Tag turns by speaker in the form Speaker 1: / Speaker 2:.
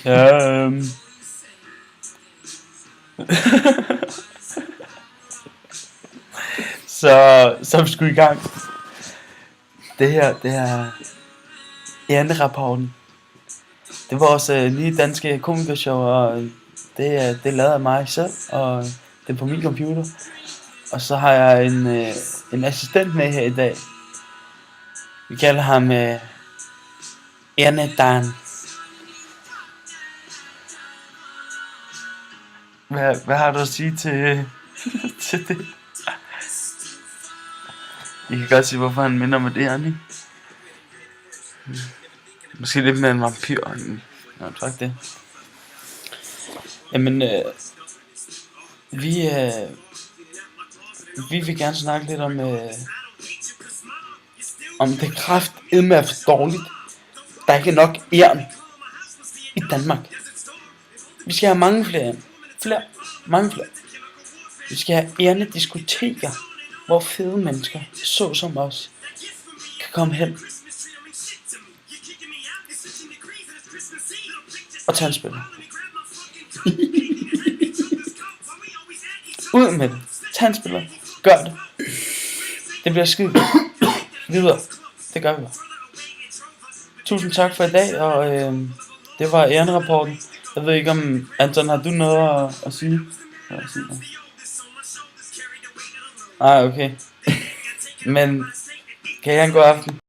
Speaker 1: Ja, så er vi sgu i gang. Det her, det er Erne-rapporten. Det er vores nye danske komikershow, og det er lavet af mig selv, og det er på min computer. Og så har jeg en assistent med her i dag. Vi kalder ham Erne-Dan. Hvad har du at sige til, til det? I kan godt sige, hvorfor han minder om det, Annie. Måske lidt mere en vampyr. Nå, tak det. Jamen, vi vil gerne snakke lidt om det kraftedme er for dårligt. Der er ikke nok ern i Danmark. Vi skal have mange flere. Mange flere. Vi skal have erne diskoteker, hvor fede mennesker, så som os, kan komme hen og tage en spiller. Ud med det. Tag en spiller. Gør det. Det bliver skide. Videre. Det gør vi bare. Tusind tak for i dag, og det var Erne-rapporten. Jeg ved ikke om, Anton, har du noget at sige? Nej, okay. Men kan I have en god aften?